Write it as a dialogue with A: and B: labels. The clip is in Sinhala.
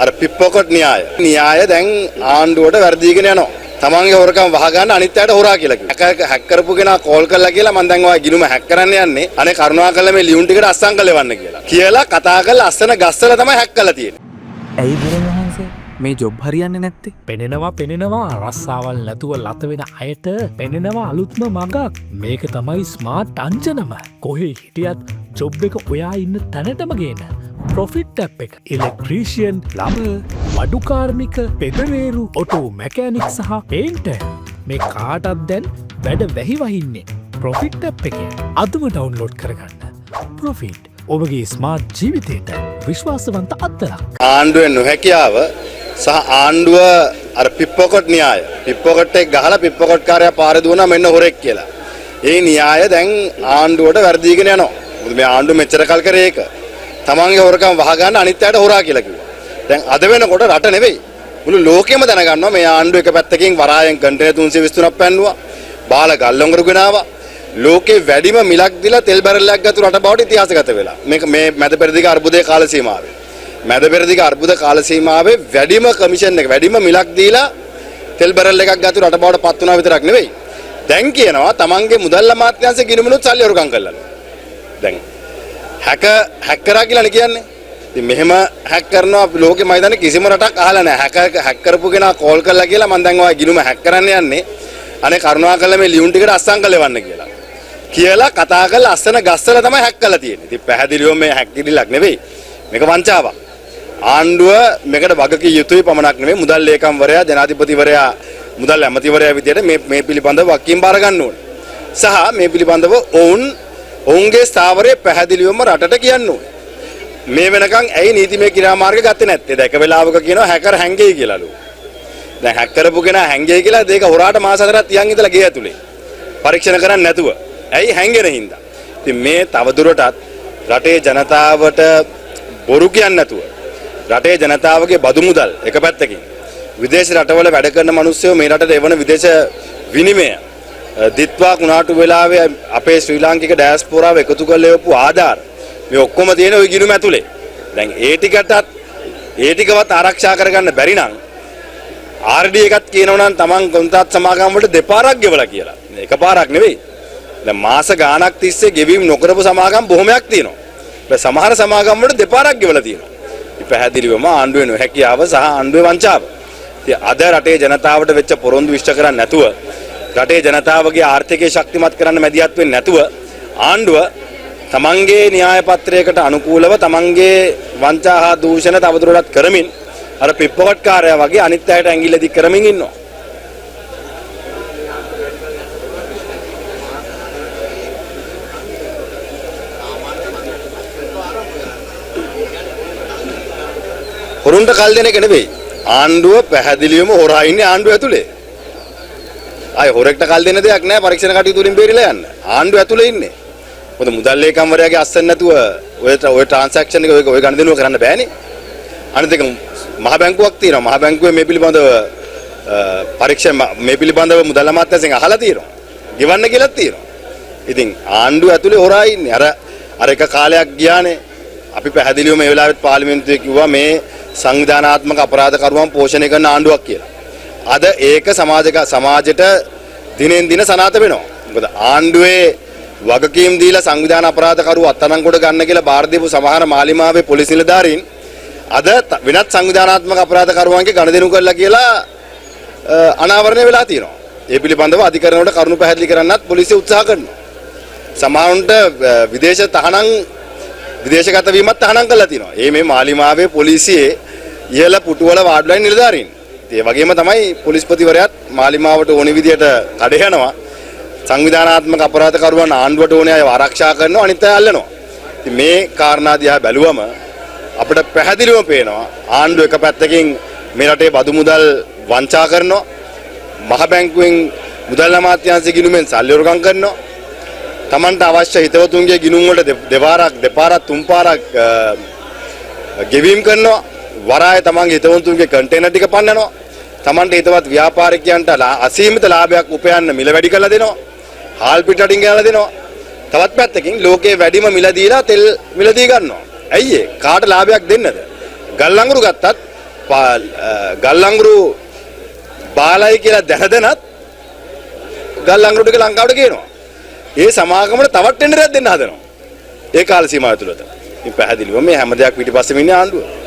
A: අර පිප්පොකට් න්‍යාය දැන් ආණ්ඩුවට වැඩිගෙන යනවා. තමන්ගේ හොරකම් වහගන්න අනිත් අයට හොරා කියලා කිව්වා. හැක් කරපු කෙනා කෝල් කරලා කියලා මම දැන් ඔය ගිණුම හැක් කරන්න යන්නේ. අනේ කරුණාකරලා මේ ලියුම් ටිකට අස්සම් කරලවන්න කියලා කතා කරලා අස්සන ගස්සලා තමයි හැක් කරලා තියෙන්නේ.
B: ඇයි බුදුන් මේ ජොබ් හරියන්නේ නැත්තේ?
C: පෙනෙනවා රස්සාවල් නැතුව ලත වෙන අයට පෙනෙනවා අලුත්ම මගක්. මේක තමයි ස්මාර්ට් අංජනම. කොහේ හිටියත් ජොබ් එක ඔයා ඉන්න තැනටම ගේන ප්‍රොෆිට් ඇප් එක. ඉලෙක්ට්‍රීෂියන්, ප්ලම්බර්, වඩුකාර්මික, පෙදරේරු, ඔටෝ මැකෑනික් සහ පේන්ටර් මේ කාටත් දැන් වැඩ වැහි වහින්නේ ප්‍රොෆිට් ඇප් එකේ. අදම ඩවුන්ලෝඩ් කරගන්න. ප්‍රොෆිට් ඔබගේ ස්මාර්ට් ජීවිතයට විශ්වාසවන්ත අත්දැකීමක්.
A: ආණ්ඩුවේ නොහැකියාව සහ ආණ්ඩුව අර පිප්පොකට් න්‍යාය. පිප්පොකට් එක ගහලා පිප්පොකට් කාර්යය පාරේ දුවනා මෙන්න හොරෙක් කියලා. ඒ න්‍යාය දැන් ආණ්ඩුවට වැඩිගෙන යනවා. මොකද මේ ආණ්ඩුව මෙච්චර කල් කරේ ඒක. තමන්ගේ හොරකම් වහගන්න අනිත් අයට හොරා කියලා කිව්වා. දැන් අද වෙනකොට රට නෙවෙයි මුළු ලෝකෙම දැනගන්නවා මේ ආණ්ඩුව එක පැත්තකින් වරායෙන් කන්ටේනර් 323ක් පැන්නුවා. බාල ගල්ලොංගරු ගෙනාවා. ලෝකේ වැඩිම මිලක් දීලා තෙල් බැරලයක් ගත්ත රට බවට ඉතිහාසගත වෙලා. මේක මේ මැද පෙරදිග අර්බුදයේ කාල සීමාවේ. මැද පෙරදිග අර්බුද කාල සීමාවේ වැඩිම කමිෂන් එක වැඩිම මිලක් දීලා තෙල් බැරල් එකක් ගත්ත රට බවට පත් වුණා විතරක් නෙවෙයි. දැන් කියනවා තමන්ගේ මුදල් අමාත්‍යාංශ ගිණුමනුත් සල්ලි හොරකම් කළා. දැන් හැක් කරා කියලානේ කියන්නේ. ඉතින් මෙහෙම හැක් කරනවා අපි ලෝකෙ මයිදානේ කිසිම රටක් අහලා නැහැ. හැක් කරපු කෙනා කෝල් කරලා කියලා මම දැන් ඔය ගිණුම හැක් කරන්න යන්නේ. අනේ කරුණාකරලා මේ ලියුම් ටිකට අස්සම් කරලවන්න කියලා කතා කරලා අස්සන ගස්සලා තමයි හැක් කරලා තියෙන්නේ. ඉතින් පැහැදිලිවම මේ හැක් කිරිලක් නෙවෙයි. මේක වංචාවක්. ආණ්ඩුව මේකට වගකිය යුතුයි පමණක් නෙවෙයි මුදල් ලේකම්වරයා ජනාධිපතිවරයා මුදල් ඇමතිවරයා විදියට මේ පිළිබඳව වගකීම් බාර ගන්න ඕනේ. සහ මේ පිළිබඳව ඔවුන්ගේ ස්ථාවරයේ පැහැදිලිවම රටට කියන්න ඕනේ. මේ වෙනකන් ඇයි නීතිමය ක්‍රියාමාර්ග ගත්තේ නැත්තේ? දැන් එක වෙලාවක කියනවා හැකර් හැංගෙයි කියලාලු. දැන් හැක් කරපු කෙනා හැංගෙයි කියලා දෙක හොරාට මාස 4ක් තියන් ඉඳලා ගේ ඇතුලේ. පරීක්ෂණ කරන්නේ නැතුව. ඇයි හැංගෙන හින්දා? ඉතින් මේ තවදුරටත් රටේ ජනතාවට බොරු කියන්නේ නැතුව රටේ ජනතාවගේ බදු මුදල් එක පැත්තකින් විදේශ රටවල වැඩ කරන මිනිස්සුયો මේ රටට එවන විදේශ විනිමය දිත්වා කුණාටු වෙලාවේ අපේ ශ්‍රී ලාංකික ඩයස්පෝරාව එකතු කරලා එවපු ආධාර මේ ඔක්කොම තියෙන ওই ගිණුම ඇතුලේ. දැන් ඒ ටිකවත් ආරක්ෂා කරගන්න බැරි නම් RD එකක් කියනවා නම් Taman කොන්ත්‍රාත් සමාගම් වලට දෙපාරක් ගෙවලා කියලා. එකපාරක් නෙවෙයි. දැන් මාස ගාණක් තිස්සේ ගෙවීම් නොකරපු සමාගම් බොහොමයක් තියෙනවා. ඒ සමහර සමාගම් වලට දෙපාරක් ගෙවලා තියෙනවා. ඉතින් පැහැදිලිවම ආණ්ඩුවේ නොහැකියාව සහ ආණ්ඩුවේ වංචාව. ඉතින් අද රටේ ජනතාවට වෙච්ච පොරොන්දු ඉෂ්ට කරන්නේ නැතුව රටේ ජනතාවගේ ආර්ථිකය ශක්තිමත් කරන්න මැදිහත් වෙන්නේ නැතුව ආණ්ඩුව තමන්ගේ න්‍යාය පත්‍රයකට අනුකූලව තමන්ගේ වංචා හා දූෂණ තවදුරටත් කරමින් අර පිප්පොකට් කාර්යය වගේ අනිත් අයට ඇඟිල්ල දික් කරමින් ඉන්නවා. හොරුන්ට කල් දෙන එක නෙවෙයි. ආණ්ඩුව පැහැදිලිවම හොරා ඉන්නේ ආණ්ඩුව ඇතුලේ. ආයේ හොරෙක්ට කල් දෙන්න දෙයක් නැහැ පරීක්ෂණ කටයුතු වලින් බේරිලා යන්න. ආණ්ඩුව ඇතුලේ ඉන්නේ. මොකද මුදල් ලේකම්වරයාගේ අස්සෙන් නැතුව ඔය ට්‍රාන්සැක්ෂන් එක ඔය ගණදෙනුව කරන්න බෑනේ. අනිත් එක මහ බැංකුවක් තියෙනවා. මහ බැංකුවේ මේ පිළිබඳව පරීක්ෂණ මේ පිළිබඳව මුදල් අමාත්‍යාංශයෙන් අහලා තියෙනවා. ගෙවන්න කියලා තියෙනවා. ඉතින් ආණ්ඩුව ඇතුලේ හොරා ඉන්නේ. අර එක කාලයක් ගියානේ. අපි පැහැදිලිව මේ වෙලාවෙත් පාර්ලිමේන්තුවේ කිව්වා මේ සංවිධානාත්මක අපරාධකරුවන් පෝෂණය කරන ආණ්ඩුවක් කියලා. අද ඒක සමාජයට දිනෙන් දින සනාථ වෙනවා. මොකද ආණ්ඩුවේ වගකීම් දීලා සංවිධාන අපරාධකරුව අත්අඩංගුවට ගන්න කියලා බාර දීපු සමහර මාලිමාවේ පොලිස් නිලධාරීන් අද වෙනත් සංවිධානාත්මක අපරාධකරුවන්ගේ ගණදෙනු කරලා කියලා අනාවරණය වෙලා තියෙනවා. ඒ පිළිබඳව අධිකරණයට කරුණු පැහැදිලි කරන්නත් පොලිසිය උත්සාහ කරනවා. සමහරුන්ට විදේශගත වීමත් තහනම් කරලා තියෙනවා. මේ මාලිමාවේ පොලිසියේ ඉහළ පුටුවල වාඩිලා නිලධාරීන්. ඒ වගේම තමයි පොලිස්පතිවරයාත් මාලිමාවට ඕන විදියට කඩ යනවා. සංවිධානාත්මක අපරාධකරුවන් ආණ්ඩුවට ඕනේ අය ආරක්ෂා කරනවා අනිත් අය අල්ලනවා. ඉතින් මේ කාරණා දිහා බැලුවම අපිට පැහැදිලිවම පේනවා ආණ්ඩුව එක පැත්තකින් මේ රටේ බදු මුදල් වංචා කරනවා. මහ බැංකුවෙන් මුදල් අමාත්‍යාංශ ගිණුමෙන් සල්ලි හොරකම් කරනවා. Tamanට අවශ්‍ය හිතවතුන්ගේ ගිණුම් වලට දෙපාරක් තුන් පාරක් ගෙවීම් කරනවා. වරාය තමන්ගේ හිතවතුන්ගේ කන්ටේනර් ටික පන්නනවා. Tamanට හිතවත් ව්‍යාපාරිකයන්ට අසීමිත ලාභයක් උපයන්න මිල වැඩි කරලා දෙනවා. හාල් පිටටින් ගෙනලා දෙනවා. තවත් පැත්තකින් ලෝකයේ වැඩිම මිල දීලා තෙල් මිල දී ගන්නවා. ඇයි ඒ? කාට ලාභයක් දෙන්නද? ගල් අඟුරු ගත්තත් ගල්ලංගුරු බාලයි කියලා දැනදැනත් ගල්ලංගුරු ටික ලංකාවට ගේනවා. ඒ සමාගමට තවත් ටෙන්ඩරයක් දෙන්න හදනවා. ඒ කාල සීමාව තුළත. ඉතින් පැහැදිලිවම මේ හැම දෙයක් පිටිපස්සෙම ඉන්නේ ආණ්ඩුව.